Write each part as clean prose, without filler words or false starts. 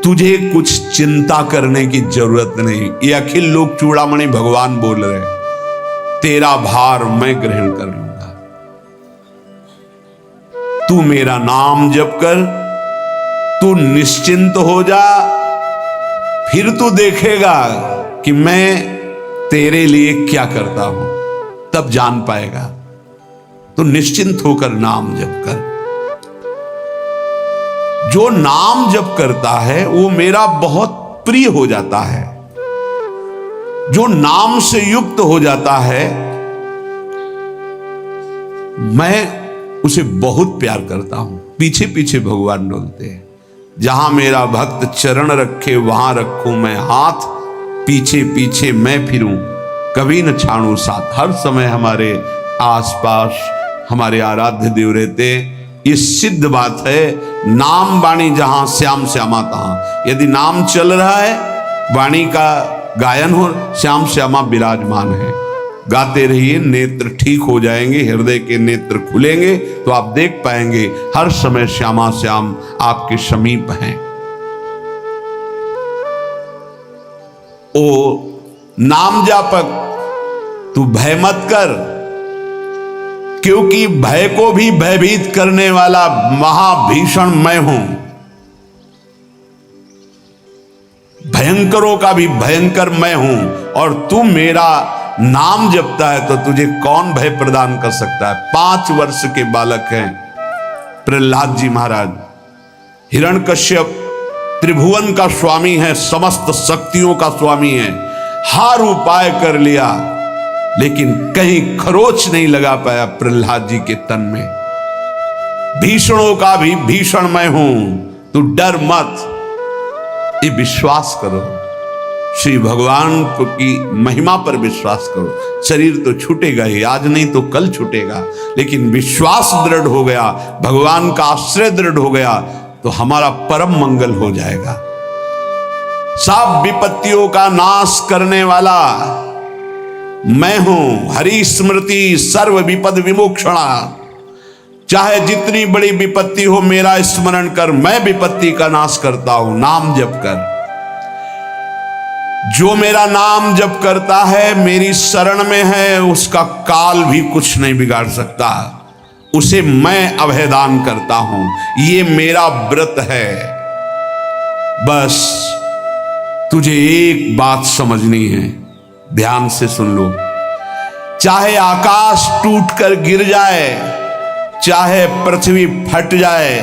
तुझे कुछ चिंता करने की जरूरत नहीं। ये अखिल लोक चूड़ामणि भगवान बोल रहे, तेरा भार मैं ग्रहण कर लूंगा। तू मेरा नाम जप कर, तू निश्चिंत हो जा, फिर तू देखेगा कि मैं तेरे लिए क्या करता हूं, तब जान पाएगा। तो निश्चिंत होकर नाम जप कर। जो नाम जप करता है वो मेरा बहुत प्रिय हो जाता है। जो नाम से युक्त हो जाता है मैं उसे बहुत प्यार करता हूं। पीछे पीछे भगवान डोलते हैं, जहां मेरा भक्त चरण रखे वहां रखूं मैं हाथ, पीछे पीछे मैं फिरूं कभी न छाड़ू साथ। हर समय हमारे आसपास हमारे आराध्य देव रहते। ये सिद्ध बात है, नाम वाणी जहां श्याम श्यामा तहां। यदि नाम चल रहा है, वाणी का गायन हो, श्याम श्यामा विराजमान है। गाते रहिए, नेत्र ठीक हो जाएंगे, हृदय के नेत्र खुलेंगे तो आप देख पाएंगे हर समय श्यामा श्याम आपके समीप हैं। ओ नाम जापक, तू भय मत कर, क्योंकि भय को भी भयभीत करने वाला महाभीषण मैं हूं। भयंकरों का भी भयंकर मैं हूं, और तू मेरा नाम जपता है तो तुझे कौन भय प्रदान कर सकता है। 5 वर्ष के बालक हैं प्रहलाद जी महाराज। हिरण्यकश्यप त्रिभुवन का स्वामी है, समस्त शक्तियों का स्वामी है, हर उपाय कर लिया, लेकिन कहीं खरोच नहीं लगा पाया प्रहलाद जी के तन में। भीषणों का भी भीषण मैं हूं, तू डर मत, ये विश्वास करो। श्री भगवान की महिमा पर विश्वास करो। शरीर तो छूटेगा ही, आज नहीं तो कल छूटेगा, लेकिन विश्वास दृढ़ हो गया, भगवान का आश्रय दृढ़ हो गया तो हमारा परम मंगल हो जाएगा। सब विपत्तियों का नाश करने वाला मैं हूं। हरि स्मृति सर्व विपद विमोक्षणा। चाहे जितनी बड़ी विपत्ति हो, मेरा स्मरण कर, मैं विपत्ति का नाश करता हूं। नाम जप कर। जो मेरा नाम जप करता है, मेरी शरण में है, उसका काल भी कुछ नहीं बिगाड़ सकता। उसे मैं अभयदान करता हूं। ये मेरा व्रत है। बस तुझे एक बात समझनी है, ध्यान से सुन लो। चाहे आकाश टूटकर गिर जाए, चाहे पृथ्वी फट जाए,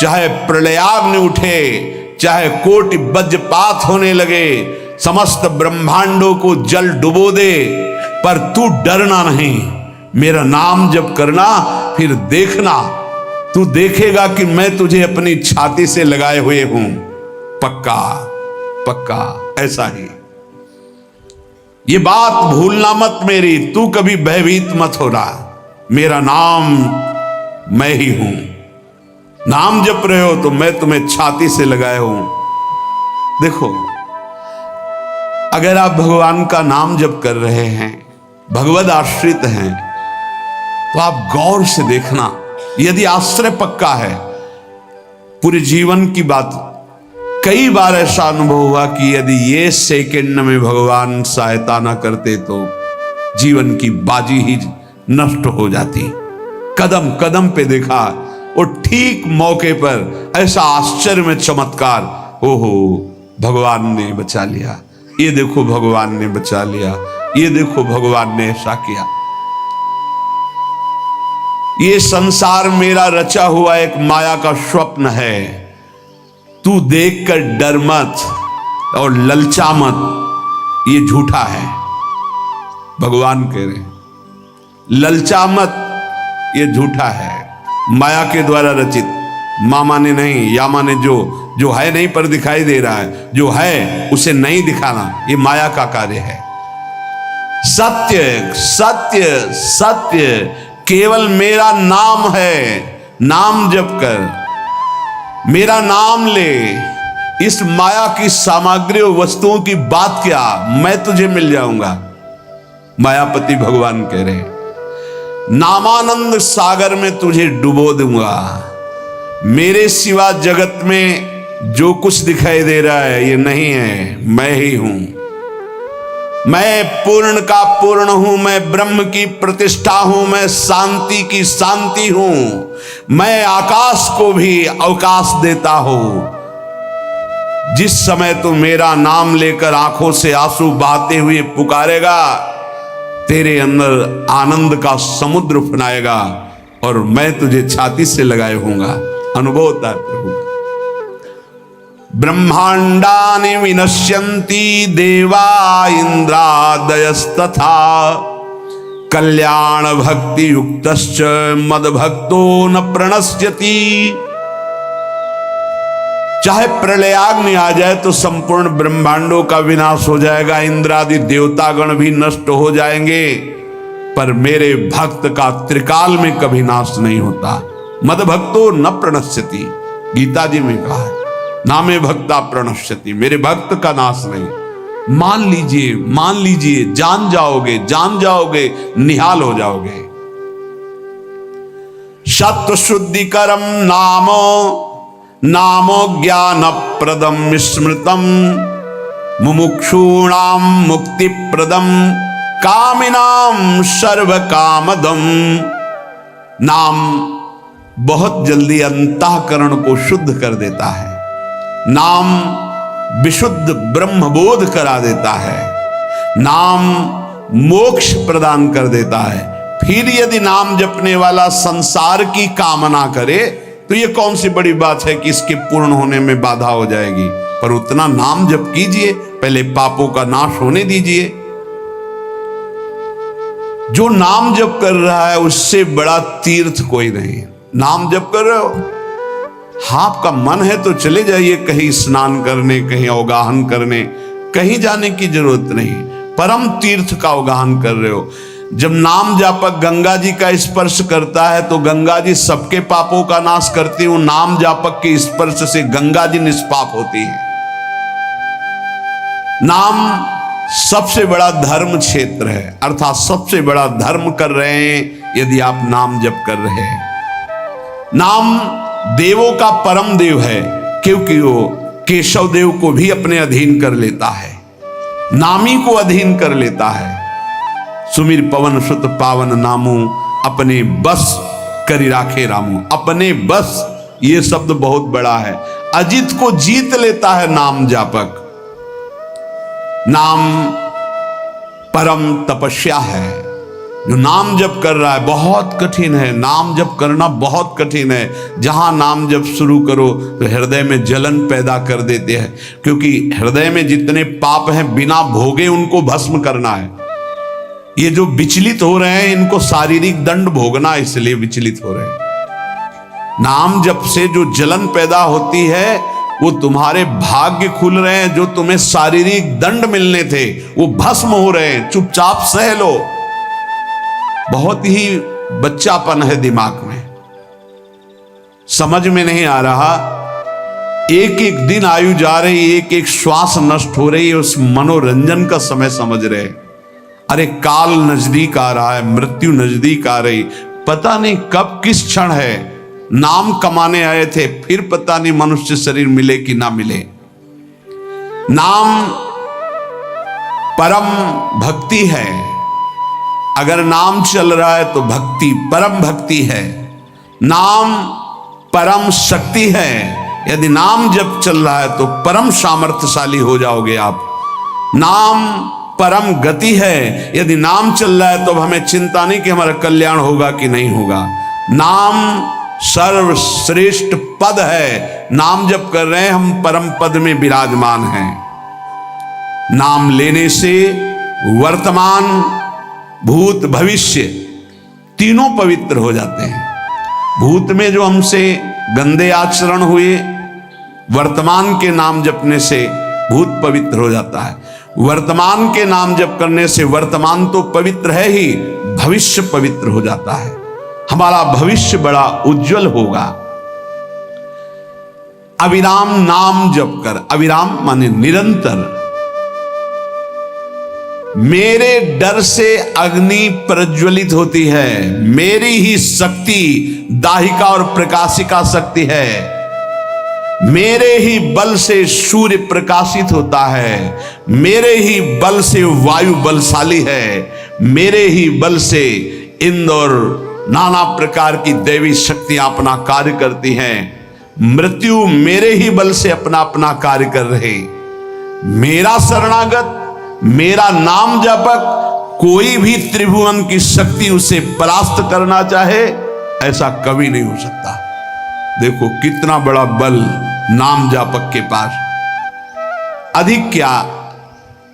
चाहे प्रलयाग्नि उठे, चाहे कोटि वज्रपात होने लगे, समस्त ब्रह्मांडों को जल डुबो दे, पर तू डरना नहीं। मेरा नाम जप करना, फिर देखना, तू देखेगा कि मैं तुझे अपनी छाती से लगाए हुए हूं। पक्का पक्का ऐसा ही। ये बात भूलना मत मेरी, तू कभी भयभीत मत हो रहा। मेरा नाम मैं ही हूं। नाम जप रहे हो तो मैं तुम्हें छाती से लगाए हूं। देखो, अगर आप भगवान का नाम जप कर रहे हैं, भगवद आश्रित हैं, तो आप गौर से देखना। यदि आश्रय पक्का है, पूरे जीवन की बात, कई बार ऐसा अनुभव हुआ कि यदि ये सेकंड में भगवान सहायता ना करते तो जीवन की बाजी ही नष्ट हो जाती। कदम कदम पे देखा, और ठीक मौके पर ऐसा आश्चर्य में चमत्कार, ओहो भगवान ने बचा लिया, ये देखो भगवान ने बचा लिया, ये देखो भगवान ने ऐसा किया। ये संसार मेरा रचा हुआ एक माया का स्वप्न है। तू देखकर डर मत और ललचा मत, ये झूठा है। भगवान कह रहे ललचा मत, ये झूठा है, माया के द्वारा रचित। मामा ने नहीं, यामा ने जो है नहीं पर दिखाई दे रहा है, जो है उसे नहीं दिखाना, ये माया का कार्य है। सत्य सत्य सत्य केवल मेरा नाम है। नाम जप कर, मेरा नाम ले। इस माया की सामग्री और वस्तुओं की बात क्या, मैं तुझे मिल जाऊंगा। मायापति भगवान कह रहे, नामानंद सागर में तुझे डुबो दूंगा। मेरे सिवा जगत में जो कुछ दिखाई दे रहा है ये नहीं है, मैं ही हूं। मैं पूर्ण का पूर्ण हूं, मैं ब्रह्म की प्रतिष्ठा हूं, मैं शांति की शांति हूं। मैं आकाश को भी अवकाश देता हूं। जिस समय तू मेरा नाम लेकर आंखों से आंसू बहाते हुए पुकारेगा, तेरे अंदर आनंद का समुद्र उफनाएगा और मैं तुझे छाती से लगाए होऊंगा। अनुभव होता है प्रभु का। ब्रह्मांडानि विनश्यन्ति देवा इंद्रादयस्तथा कल्याण भक्ति युक्तश्च मद भक्तो न प्रणश्यति। चाहे प्रलयाग्नि आ जाए तो संपूर्ण ब्रह्मांडों का विनाश हो जाएगा, इंद्रादि देवतागण भी नष्ट हो जाएंगे, पर मेरे भक्त का त्रिकाल में कभी नाश नहीं होता। मद भक्तो न प्रणश्यति, गीता जी में कहा है, नामे भक्ता प्रणश्यति, मेरे भक्त का नाश नहीं। मान लीजिए, जान जाओगे, निहाल हो जाओगे। सत्व शुद्धिकरम नामो ज्ञान प्रदम स्मृतम मुमुक्षूणाम मुक्ति प्रदम कामिनाम सर्व कामदम। नाम बहुत जल्दी अंतःकरण को शुद्ध कर देता है। नाम विशुद्ध ब्रह्मबोध करा देता है। नाम मोक्ष प्रदान कर देता है। फिर यदि नाम जपने वाला संसार की कामना करे तो ये कौन सी बड़ी बात है कि इसके पूर्ण होने में बाधा हो जाएगी। पर उतना नाम जप कीजिए, पहले पापों का नाश होने दीजिए। जो नाम जप कर रहा है उससे बड़ा तीर्थ कोई नहीं। नाम जप कर रहे हो, हाँ आपका मन है तो चले जाइए कहीं स्नान करने, कहीं अवगाहन करने, कहीं जाने की जरूरत नहीं। परम तीर्थ का अवगाहन कर रहे हो। जब नाम जापक गंगा जी का स्पर्श करता है तो गंगा जी सबके पापों का नाश करती हूं। नाम जापक के स्पर्श से गंगा जी निष्पाप होती है। नाम सबसे बड़ा धर्म क्षेत्र है, अर्थात सबसे बड़ा धर्म कर रहे हैं यदि आप नाम जप कर रहे हैं। नाम देवों का परम देव है, क्योंकि वो केशव देव को भी अपने अधीन कर लेता है, नामी को अधीन कर लेता है। सुमिर पवन सुत पावन नामू अपने बस करी राखे रामू। अपने बस ये शब्द बहुत बड़ा है। अजित को जीत लेता है नाम जापक। नाम परम तपस्या है। जो नाम जप कर रहा है बहुत कठिन है, नाम जप करना बहुत कठिन है। जहां नाम जप शुरू करो तो हृदय में जलन पैदा कर देते हैं, क्योंकि हृदय में जितने पाप हैं बिना भोगे उनको भस्म करना है। ये जो विचलित हो रहे हैं इनको शारीरिक दंड भोगना, इसलिए विचलित हो रहे हैं। नाम जप से जो जलन पैदा होती है वो तुम्हारे भाग्य खुल रहे हैं। जो तुम्हें शारीरिक दंड मिलने थे वो भस्म हो रहे हैं। चुपचाप सह लो। बहुत ही बच्चापन है दिमाग में, समझ में नहीं आ रहा। एक एक दिन आयु जा रही, एक एक श्वास नष्ट हो रही है, उस मनोरंजन का समय समझ रहे। अरे काल नजदीक आ रहा है, मृत्यु नजदीक आ रही, पता नहीं कब किस क्षण है। नाम कमाने आए थे, फिर पता नहीं मनुष्य शरीर मिले कि ना मिले। नाम परम भक्ति है। अगर नाम चल रहा है तो भक्ति परम भक्ति है। नाम परम शक्ति है। यदि नाम जब चल रहा है तो परम सामर्थ्यशाली हो जाओगे आप। नाम परम गति है। यदि नाम चल रहा है तो हमें चिंता नहीं कि हमारा कल्याण होगा कि नहीं होगा। नाम सर्वश्रेष्ठ पद है। नाम जप कर रहे हैं हम, परम पद में विराजमान हैं। नाम लेने से वर्तमान भूत भविष्य तीनों पवित्र हो जाते हैं। भूत में जो हमसे गंदे आचरण हुए, वर्तमान के नाम जपने से भूत पवित्र हो जाता है। वर्तमान के नाम जप करने से वर्तमान तो पवित्र है ही, भविष्य पवित्र हो जाता है। हमारा भविष्य बड़ा उज्जवल होगा। अविराम नाम जप कर, अविराम माने निरंतर। मेरे डर से अग्नि प्रज्वलित होती है। मेरी ही शक्ति दाहिका और प्रकाशिका शक्ति है। मेरे ही बल से सूर्य प्रकाशित होता है, मेरे ही बल से वायु बलशाली है, मेरे ही बल से इंद्र और नाना प्रकार की दैवी शक्तियां अपना कार्य करती हैं। मृत्यु मेरे ही बल से अपना अपना कार्य कर रहे। मेरा शरणागत, मेरा नाम जपक, कोई भी त्रिभुवन की शक्ति उसे परास्त करना चाहे ऐसा कभी नहीं हो सकता। देखो कितना बड़ा बल नाम जापक के पास। अधिक क्या,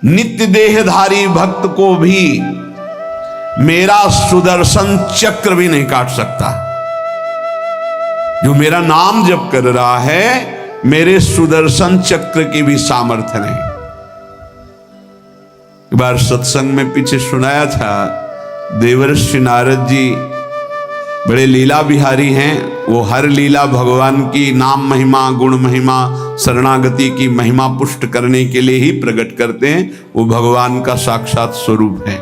नित्य देहधारी भक्त को भी मेरा सुदर्शन चक्र भी नहीं काट सकता। जो मेरा नाम जप कर रहा है, मेरे सुदर्शन चक्र की भी सामर्थ्य नहीं। एक बार सत्संग में पीछे सुनाया था, देवर्षि नारद जी बड़े लीला बिहारी हैं। वो हर लीला भगवान की नाम महिमा, गुण महिमा, शरणागति की महिमा पुष्ट करने के लिए ही प्रकट करते हैं। वो भगवान का साक्षात स्वरूप है।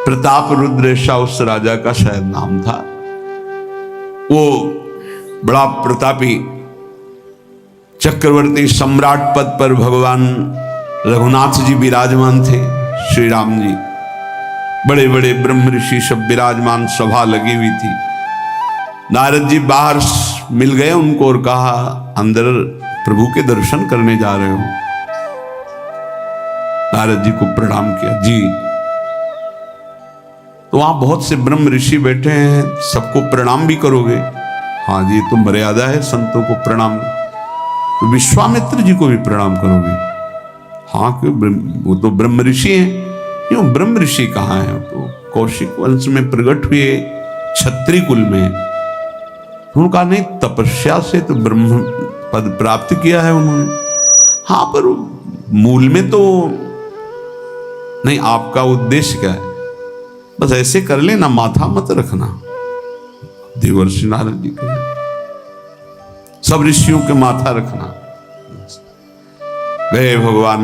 प्रताप रुद्र ऐसा उस राजा का शायद नाम था। वो बड़ा प्रतापी चक्रवर्ती सम्राट पद पर भगवान रघुनाथ जी विराजमान थे। श्री राम जी, बड़े बड़े ब्रह्म ऋषि सब विराजमान, सभा लगी हुई थी। नारद जी बाहर मिल गए उनको और कहा, अंदर प्रभु के दर्शन करने जा रहे हो? नारद जी को प्रणाम किया। जी, तो वहां बहुत से ब्रह्म ऋषि बैठे हैं, सबको प्रणाम भी करोगे? हाँ जी, तो मर्यादा है संतों को प्रणाम। तो विश्वामित्र जी को भी प्रणाम करोगे? हाँ, क्यों, वो तो ब्रह्म ऋषि हैं। क्यों, ब्रह्म ऋषि कहाँ हैं? तो कौशिक वंश में प्रकट हुए, क्षत्रिय कुल में। उनका नहीं, तपस्या से तो ब्रह्म पद प्राप्त किया है उन्होंने। हाँ, पर मूल में तो नहीं। आपका उद्देश्य क्या है? बस ऐसे कर लेना, माथा मत रखना। देवर्षि नारद जी कहे, सब ऋषियों के माथा रखना। गए भगवान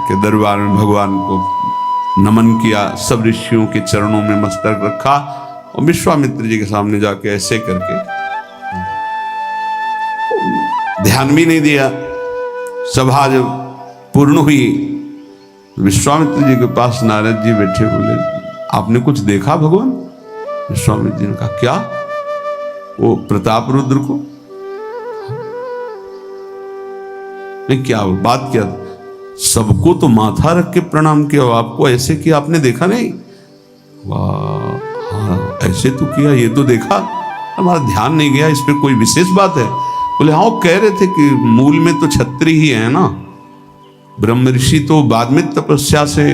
के दरबार में, भगवान को नमन किया, सब ऋषियों के चरणों में मस्तक रखा और विश्वामित्र जी के सामने जाके ऐसे करके ध्यान भी नहीं दिया। सभा जब पूर्ण हुई, विश्वामित्र जी के पास नारद जी बैठे, बोले, आपने कुछ देखा भगवान? विश्वामित्र जी ने कहा, क्या? वो प्रताप रुद्र को? नहीं, क्या बात क्या? सबको तो माथा रख के प्रणाम किया, आपको ऐसे किया, आपने देखा नहीं? वाह, हाँ ऐसे तो किया, ये तो देखा, हमारा ध्यान नहीं गया, इस पे कोई विशेष बात है? बोले हाँ, वो कह रहे थे कि मूल में तो क्षत्रिय ही है ना, ब्रह्म ऋषि तो बाद में तपस्या से,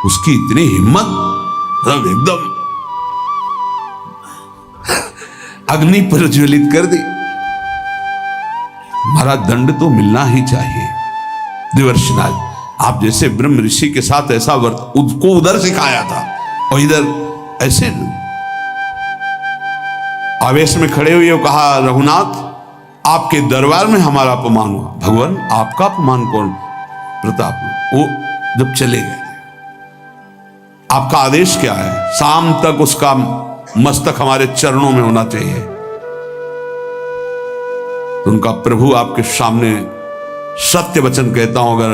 उसकी इतनी हिम्मत, मतलब एकदम अग्नि प्रज्वलित कर दी। हमारा दंड तो मिलना ही चाहिए। देवर्षि नारद, आप जैसे ब्रह्म ऋषि के साथ ऐसा वर्त उसको उधर सिखाया था और इधर ऐसे आवेश में खड़े हुए और कहा, रघुनाथ आपके दरबार में हमारा अपमान हुआ। भगवान, आपका अपमान कौन? प्रताप। वो जब चले गए, आपका आदेश क्या है? शाम तक उसका मस्तक हमारे चरणों में होना चाहिए। तो उनका प्रभु आपके सामने सत्य वचन कहता हूं, अगर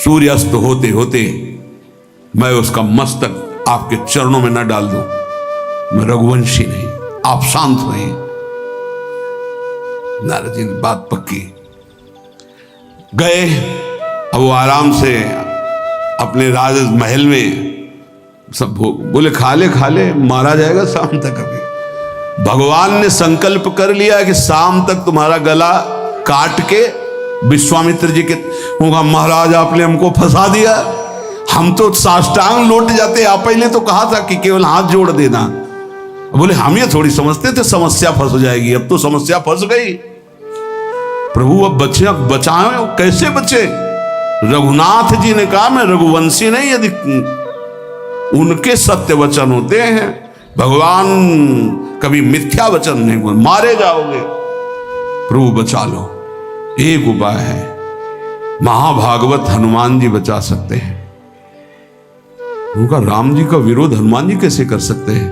सूर्यास्त होते होते मैं उसका मस्तक आपके चरणों में न डाल दूं, मैं रघुवंशी नहीं। आप शांत हुए। नारद जी ने बात पक्की। गए, अब वो आराम से अपने राज महल में सब बोले, खा ले, मारा जाएगा शाम तक। अभी भगवान ने संकल्प कर लिया कि शाम तक तुम्हारा गला काट के विश्वामित्र जी के होगा, महाराज आपने हमको फंसा दिया, हम तो साष्टांग लौट जाते। आप पहले तो कहा था कि केवल हाथ जोड़ देना। बोले हम ये थोड़ी समझते थे समस्या फंस जाएगी, अब तो समस्या फंस गई। प्रभु अब बचाए, कैसे बचे? रघुनाथ जी ने कहा, मैं रघुवंशी नहीं, यदि उनके सत्य वचन होते हैं, भगवान कभी मिथ्या वचन नहीं बोल, मारे जाओगे। प्रभु बचा लो। एक उपाय है, महाभागवत हनुमान जी बचा सकते हैं। उनका राम जी का विरोध हनुमान जी कैसे कर सकते हैं?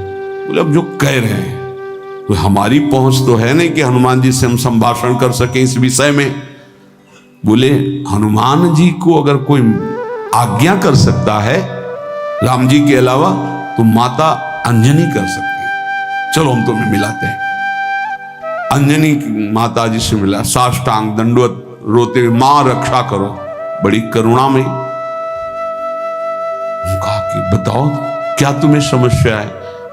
बोले अब जो कह रहे हैं तो हमारी पहुंच तो है नहीं कि हनुमान जी से हम संभाषण कर सके इस विषय में। बोले हनुमान जी को अगर कोई आज्ञा कर सकता है राम जी के अलावा तो माता अंजनी कर सकती है। चलो हम तुम्हें मिलाते हैं। अंजनी माता जी से मिला, साष्टांग दंडवत रोते हुए, मां रक्षा करो, बड़ी करुणा में। कहा कि बताओ क्या तुम्हें समस्या है?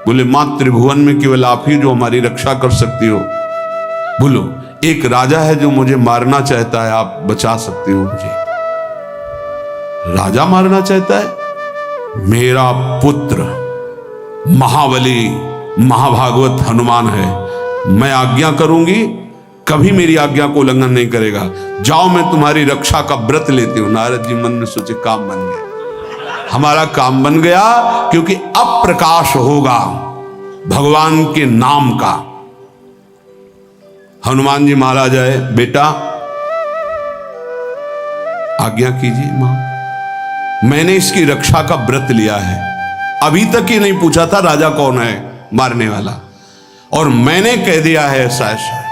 बोले मां त्रिभुवन में केवल आप ही जो हमारी रक्षा कर सकती हो। बोलो एक राजा है जो मुझे मारना चाहता है, आप बचा सकते हो मुझे? राजा मारना चाहता है? मेरा पुत्र महाबली महाभागवत हनुमान है, मैं आज्ञा करूंगी, कभी मेरी आज्ञा को उल्लंघन नहीं करेगा। जाओ मैं तुम्हारी रक्षा का व्रत लेती हूं। नारद जी मन में सोचे काम बन गया, हमारा काम बन गया, क्योंकि अब प्रकाश होगा भगवान के नाम का। हनुमान जी महाराज आए, बेटा आज्ञा कीजिए मां, मैंने इसकी रक्षा का व्रत लिया है। अभी तक ही नहीं पूछा था राजा कौन है मारने वाला, और मैंने कह दिया है ऐसा ऐसा।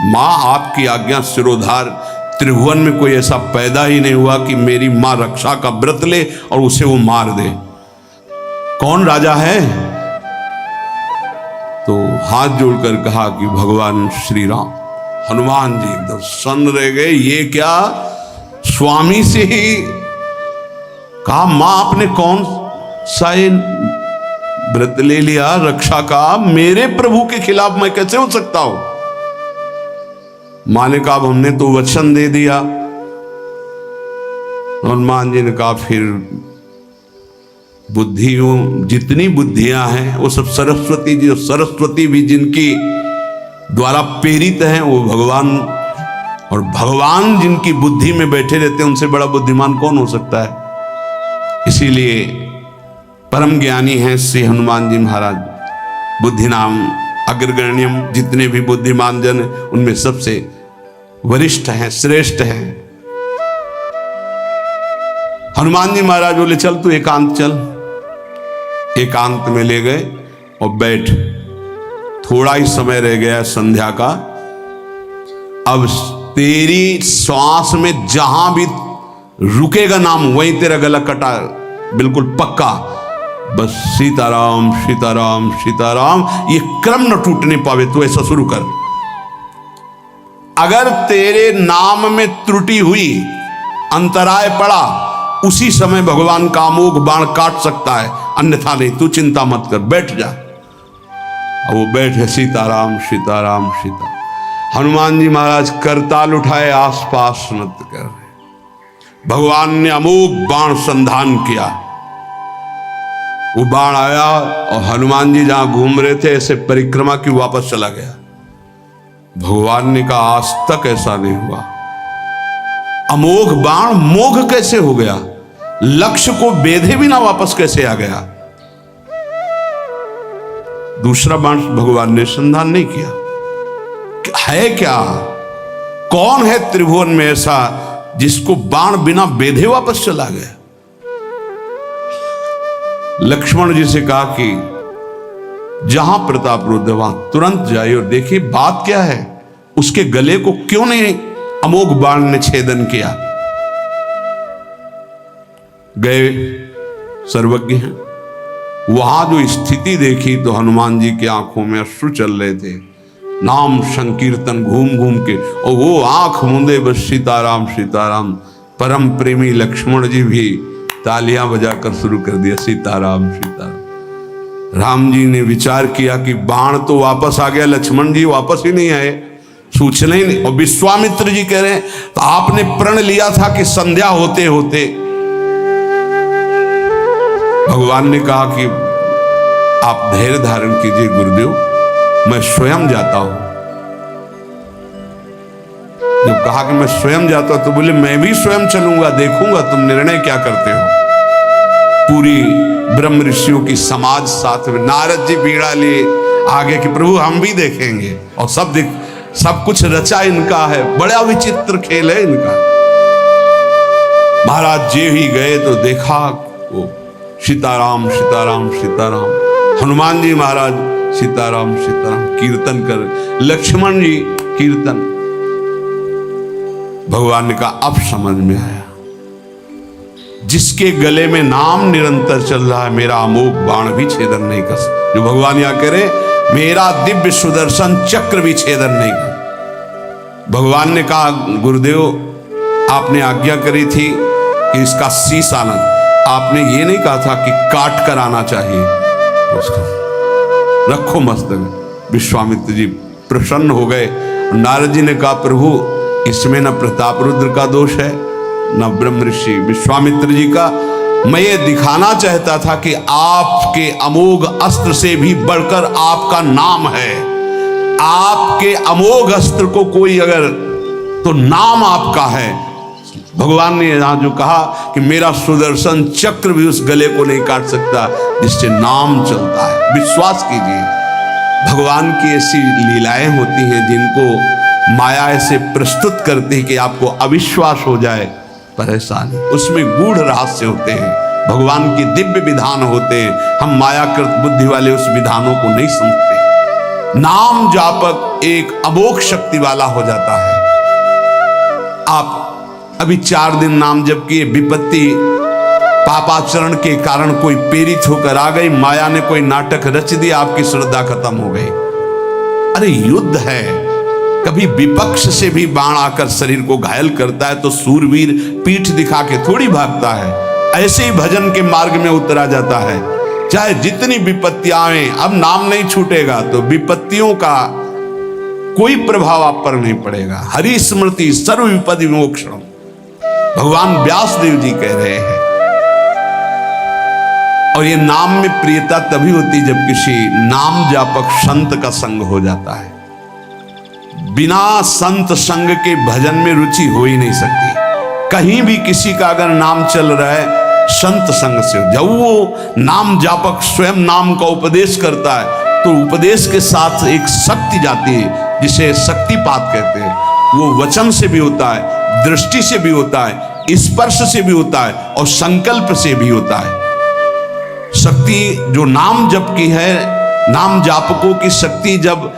मां आपकी आज्ञा सिरोधार, त्रिभुवन में कोई ऐसा पैदा ही नहीं हुआ कि मेरी मां रक्षा का व्रत ले और उसे वो मार दे। कौन राजा है? तो हाथ जोड़कर कहा कि भगवान श्री राम। हनुमान जी एकदम सन्न रह गए, ये क्या? स्वामी से ही कहा मां आपने कौन सा व्रत ले लिया रक्षा का? मेरे प्रभु के खिलाफ मैं कैसे हो सकता हूं? मां ने कहा हमने तो वचन दे दिया। हनुमान जी ने कहा फिर बुद्धियों जितनी बुद्धियां हैं वो सब सरस्वती जी, सरस्वती भी जिनकी द्वारा प्रेरित हैं वो भगवान, और भगवान जिनकी बुद्धि में बैठे रहते हैं उनसे बड़ा बुद्धिमान कौन हो सकता है। इसीलिए परम ज्ञानी हैं श्री हनुमान जी महाराज। बुद्धि नाम अग्रगण्यम, जितने भी बुद्धिमान जन उनमें सबसे वरिष्ठ हैं, श्रेष्ठ हैं। हनुमान जी महाराज बोले चल तू एकांत चल। एकांत में ले गए और बैठ, थोड़ा ही समय रह गया संध्या का। अब तेरी श्वास में जहां भी रुकेगा नाम वहीं तेरा गला कटा, बिल्कुल पक्का। बस सीताराम सीताराम सीताराम, ये क्रम न टूटने पावे, तो ऐसा शुरू कर। अगर तेरे नाम में त्रुटि हुई, अंतराय पड़ा, उसी समय भगवान का अमोघ बाण काट सकता है, अन्यथा नहीं। तू चिंता मत कर, बैठ जा। अब वो बैठे, सीताराम सीताराम सीता। हनुमान जी महाराज करताल उठाए, आसपास नृत्य कर रहे। भगवान ने अमोघ बाण संधान किया। वो बाण आया और हनुमान जी जहां घूम रहे थे ऐसे परिक्रमा की वापस चला गया। भगवान ने कहा आज तक ऐसा नहीं हुआ। अमोघ बाण मोघ कैसे हो गया? लक्ष्य को बेधे बिना वापस कैसे आ गया? दूसरा बाण भगवान ने संधान नहीं किया। है क्या? कौन है त्रिभुवन में ऐसा जिसको बाण बिना बेधे वापस चला गया? लक्ष्मण जी से कहा कि जहां प्रताप रुद्र वहां तुरंत जाइए और देखिए बात क्या है, उसके गले को क्यों नहीं अमोघ बाण ने छेदन किया। गए, सर्वज्ञ हैं। वहां जो स्थिति देखी तो हनुमान जी की आंखों में अश्रु चल रहे थे। नाम संकीर्तन घूम घूम के, और वो आंख मूंदे बस सीताराम सीताराम। परम प्रेमी लक्ष्मण जी भी तालियां बजाकर शुरू कर दिया, सीताराम सीताराम। राम जी ने विचार किया कि बाण तो वापस आ गया, लक्ष्मण जी वापस ही नहीं आए, सूचना ही नहीं। और विश्वामित्र जी कह रहे हैं तो आपने प्रण लिया था कि संध्या होते होते। भगवान ने कहा कि आप धैर्य धारण कीजिए गुरुदेव, मैं स्वयं जाता हूं। जब कहा कि मैं स्वयं जाता हूं तो बोले मैं भी स्वयं चलूंगा, देखूंगा तुम निर्णय क्या करते हो। पूरी ब्रह्म ऋषियों की समाज साथ में, नारद जी बीड़ा लिए आगे कि प्रभु हम भी देखेंगे, और सब कुछ रचा इनका है, बड़ा विचित्र खेल है इनका। महाराज जी ही गए तो देखा वो सीताराम सीताराम सीताराम। हनुमान जी महाराज सीताराम सीताराम कीर्तन कर। लक्ष्मण जी कीर्तन। भगवान ने कहा अब समझ में आया, जिसके गले में नाम निरंतर चल रहा है मेरा अमोघ बाण भी छेदन नहीं कर सकता। जो भगवान यहां कह रहे मेरा दिव्य सुदर्शन चक्र भी छेदन नहीं कर। भगवान ने कहा गुरुदेव आपने आज्ञा करी थी कि इसका शीश आना, आपने ये नहीं कहा था कि काट कर आना चाहिए उसको, रखो मस्तक। विश्वामित्र जी प्रसन्न हो गए। नारद जी ने कहा प्रभु इसमें न प्रताप रुद्र का दोष है न ब्रह्म ऋषि विश्वामित्र जी का। मैं ये दिखाना चाहता था कि आपके अमोघ अस्त्र से भी बढ़कर आपका नाम है। आपके अमोघ अस्त्र को कोई अगर तो नाम आपका है। भगवान ने यहां जो कहा कि मेरा सुदर्शन चक्र भी उस गले को नहीं काट सकता जिससे नाम चलता है। विश्वास कीजिए भगवान की ऐसी लीलाएं होती हैं जिनको माया ऐसे प्रस्तुत करती है कि आपको अविश्वास हो जाए। परेशानी उसमें गूढ़ रहस्य होते हैं, भगवान की दिव्य विधान होते हैं। हम मायाकृत बुद्धि वाले उस विधानों को नहीं समझते। नाम जापक एक अमोघ शक्ति वाला हो जाता है। आप अभी 4 दिन नाम जप किए, विपत्ति पापाचरण के कारण कोई प्रेरित होकर आ गई, माया ने कोई नाटक रच दिया, आपकी श्रद्धा खत्म हो गई। अरे युद्ध है, कभी विपक्ष से भी बाण आकर शरीर को घायल करता है तो सूरवीर पीठ दिखा के थोड़ी भागता है। ऐसे ही भजन के मार्ग में उतरा जाता है। चाहे जितनी विपत्तियां आए, अब नाम नहीं छूटेगा तो विपत्तियों का कोई प्रभाव आप पर नहीं पड़ेगा। हरि स्मृति सर्व विपदि विमोक्षणम, भगवान व्यासदेव जी कह रहे हैं। और ये नाम में प्रियता तभी होती जब किसी नाम जापक संत का संग हो जाता है। बिना संत संग के भजन में रुचि हो ही नहीं सकती। कहीं भी किसी का अगर नाम चल रहा है संत संग से, जब वो नाम जापक स्वयं नाम का उपदेश करता है तो उपदेश के साथ एक शक्ति जाती है जिसे शक्तिपात कहते हैं। वो वचन से भी होता है, दृष्टि से भी होता है, स्पर्श से भी होता है और संकल्प से भी होता है। शक्ति जो नाम जप की है, नाम जापकों की शक्ति जब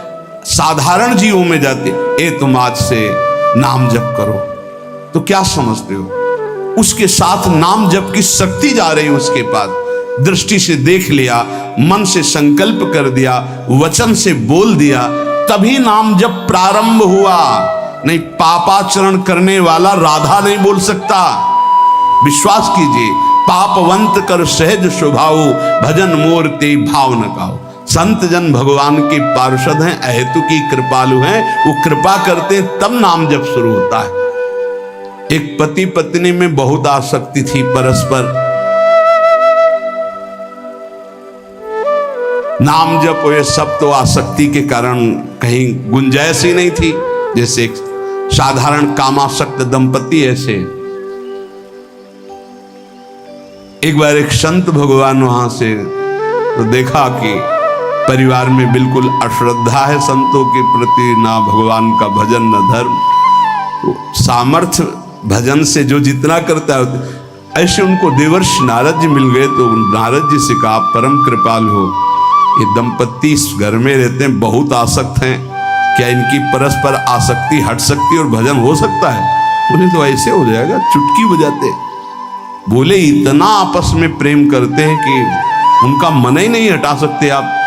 साधारण जीवों में जाती है, तुम आज से नाम जप करो, तो क्या समझते हो? उसके साथ नाम जप की शक्ति जा रही है उसके पास। दृष्टि से देख लिया, मन से संकल्प कर दिया, वचन से बोल दिया, तभी नाम जप प्रारंभ हुआ। नहीं पापाचरण करने वाला राधा नहीं बोल सकता। विश्वास कीजिए, पापवंत कर सहज स्वभाव, भजन मोर ते भाव न काओ। संत जन भगवान के पार्षद हैं, अहेतु की कृपालु हैं, वो कृपा करते हैं तब नाम जप शुरू होता है। एक पति पत्नी में बहुत आसक्ति थी परस्पर, नाम जप ये सब तो आसक्ति के कारण कहीं गुंजाइश ही नहीं थी। जैसे एक साधारण कामासक्त दंपति ऐसे। एक बार एक संत भगवान वहां से तो देखा कि परिवार में बिल्कुल अश्रद्धा है संतों के प्रति, ना भगवान का भजन न धर्म। तो सामर्थ्य भजन से जो जितना करता है, ऐसे उनको देवर्षि नारद जी मिल गए। तो नारद जी से कहा परम कृपाल हो, ये दंपत्ति इस घर में रहते हैं, बहुत आसक्त हैं, क्या इनकी परस्पर आसक्ति हट सकती और भजन हो सकता है? उन्हें तो ऐसे हो जाएगा, चुटकी बजाते। बोले इतना आपस में प्रेम करते हैं कि उनका मन ही नहीं हटा सकते आप।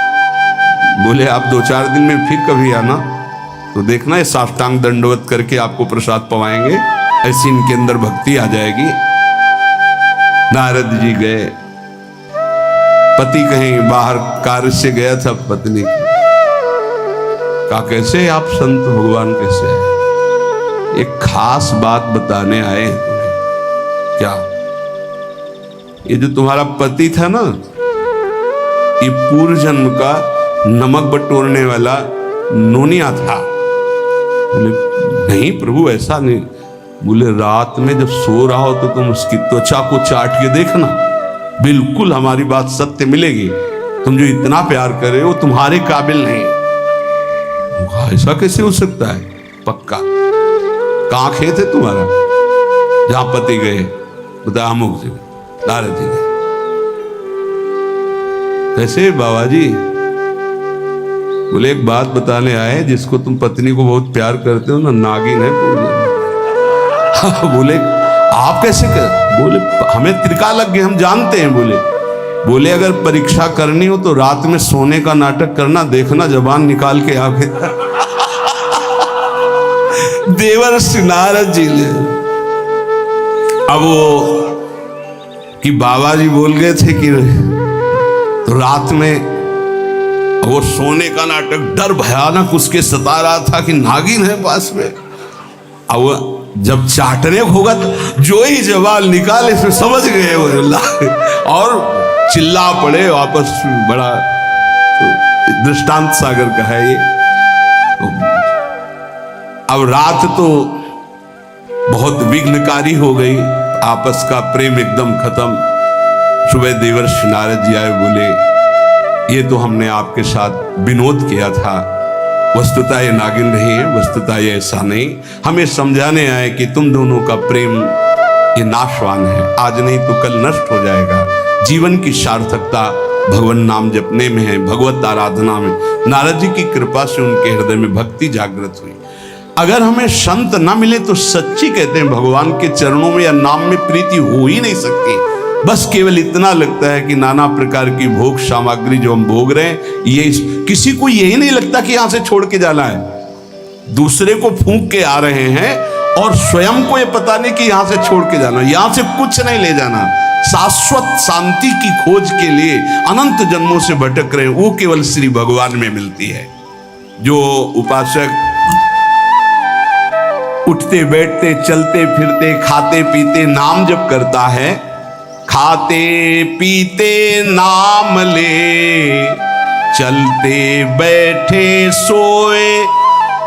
बोले आप 2-4 दिन में फिर कभी आना तो देखना, ये साष्टांग दंडवत करके आपको प्रसाद पवाएंगे, ऐसी इनके अंदर भक्ति आ जाएगी। नारद जी गए, पति कहीं बाहर कार्य से गया था, पत्नी कहा कैसे आप संत भगवान कैसे आए? एक खास बात बताने आए हैं तुम्हें। क्या? ये जो तुम्हारा पति था ना, ये पूर्व जन्म का नमक बटोरने वाला नोनिया था। बोले नहीं प्रभु ऐसा नहीं। बोले रात में जब सो रहा हो तो तुम उसकी त्वचा को चाट के देखना, बिल्कुल हमारी बात सत्य मिलेगी। तुम जो इतना प्यार कर रहे हो तुम्हारे काबिल नहीं। ऐसा कैसे हो सकता है? पक्का। कहाँ खेत है तुम्हारा जहां पति गए? बता अमुक जी, नारद जी गए। कैसे बाबा जी? बोले एक बात बताने आए, जिसको तुम पत्नी को बहुत प्यार करते हो ना, नागिन है पूजा। बोले आप कैसे कर? बोले हमें त्रिकाल लग गए, हम जानते हैं। बोले अगर परीक्षा करनी हो तो रात में सोने का नाटक करना, देखना जबान निकाल के आगे। देवर्षि नारद जी ने अब वो कि बाबा जी बोल गए थे कि तो रात में वो सोने का नाटक, डर भयानक उसके सता रहा था कि नागिन है पास में। अब वो जब चाटने होगा तो जो ही जवाब निकाले इसमें समझ गए वो, और चिल्ला पड़े वापस। बड़ा दृष्टांत सागर का है ये। अब रात तो बहुत विघ्नकारी हो गई, आपस का प्रेम एकदम खत्म। सुबह देवर्षि नारद जी आए, बोले ये तो हमने आपके साथ विनोद किया था, वस्तुतः ये नागिन नहीं है, वस्तुतः ये ऐसा नहीं। हमें समझाने आए कि तुम दोनों का प्रेम ये नाशवान है, आज नहीं तो कल नष्ट हो जाएगा। जीवन की सार्थकता भगवान नाम जपने में है, भगवत आराधना में। नारद जी की कृपा से उनके हृदय में भक्ति जागृत हुई। अगर हमें संत ना मिले तो सच्ची कहते हैं भगवान के चरणों में या नाम में प्रीति हो ही नहीं सकती। बस केवल इतना लगता है कि नाना प्रकार की भोग सामग्री जो हम भोग रहे हैं, ये किसी को यही नहीं लगता कि यहां से छोड़ के जाना है। दूसरे को फूंक के आ रहे हैं और स्वयं को ये पता नहीं कि यहां से छोड़ के जाना, यहां से कुछ नहीं ले जाना। शाश्वत शांति की खोज के लिए अनंत जन्मों से भटक रहे हैं, वो केवल श्री भगवान में मिलती है। जो उपासक उठते बैठते चलते फिरते खाते पीते नाम जप करता है, खाते पीते नाम ले, चलते बैठे सोए,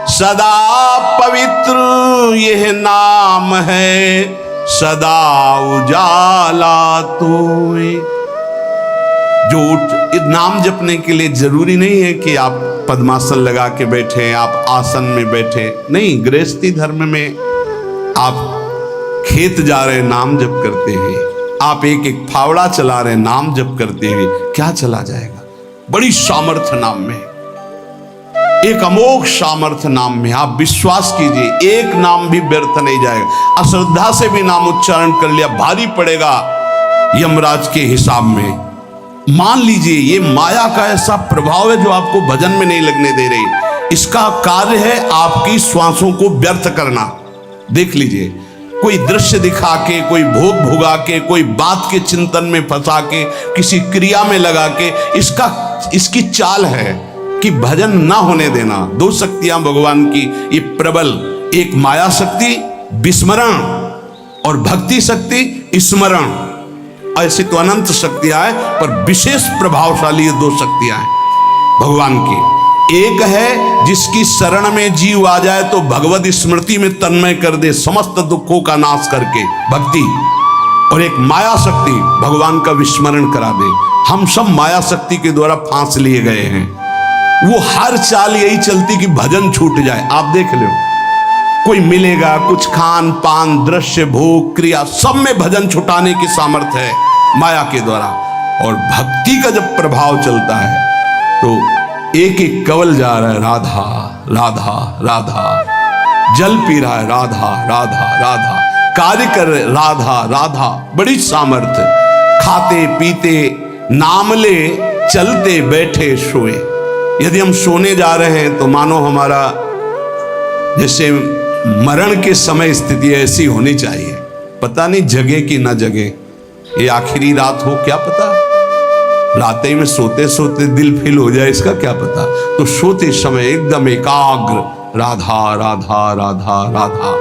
सदा पवित्र यह नाम है, सदा उजाला तोए। जो नाम जपने के लिए जरूरी नहीं है कि आप पद्मासन लगा के बैठे, आप आसन में बैठे, नहीं। गृहस्थी धर्म में आप खेत जा रहे नाम जप करते हैं, आप एक एक फावड़ा चला रहे नाम जप करते हुए, क्या चला जाएगा? बड़ी सामर्थ्य नाम में, एक अमोघ सामर्थ्य नाम में। आप विश्वास कीजिए, एक नाम भी व्यर्थ नहीं जाएगा। अश्रद्धा से भी नाम उच्चारण कर लिया, भारी पड़ेगा यमराज के हिसाब में। मान लीजिए ये माया का ऐसा प्रभाव है जो आपको भजन में नहीं लगने दे रही। इसका कार्य है आपकी श्वासों को व्यर्थ करना। देख लीजिए, कोई दृश्य दिखा के, कोई भोग भुगा के, कोई बात के चिंतन में फंसा के, किसी क्रिया में लगा के, इसकी चाल है कि भजन ना होने देना। दो शक्तियां भगवान की ये प्रबल, एक माया शक्ति विस्मरण और भक्ति शक्ति स्मरण। ऐसी तो अनंत शक्तियां हैं, पर विशेष प्रभावशाली ये दो शक्तियां हैं भगवान की। एक है जिसकी शरण में जीव आ जाए तो भगवत स्मृति में तन्मय कर दे, समस्त दुखों का नाश करके, भक्ति। और एक माया शक्ति भगवान का विस्मरण करा दे। हम सब माया शक्ति के द्वारा फांस लिए गए हैं। वो हर चाल यही चलती कि भजन छूट जाए। आप देख लो, कोई मिलेगा, कुछ खान पान दृश्य भोग क्रिया सब में भजन छुटाने की सामर्थ्य है माया के द्वारा। और भक्ति का जब प्रभाव चलता है तो एक एक कवल जा रहा है राधा राधा राधा, जल पी रहा है राधा राधा राधा, कार्य कर राधा राधा, बड़ी सामर्थ्य। खाते पीते नाम ले, चलते बैठे सोए। यदि हम सोने जा रहे हैं तो मानो हमारा जैसे मरण के समय स्थिति ऐसी होनी चाहिए। पता नहीं जगे कि ना जगे, ये आखिरी रात हो, क्या पता। रात में सोते सोते दिल फील हो जाए, इसका क्या पता। तो सोते समय एकदम एकाग्र राधा राधा राधा राधा,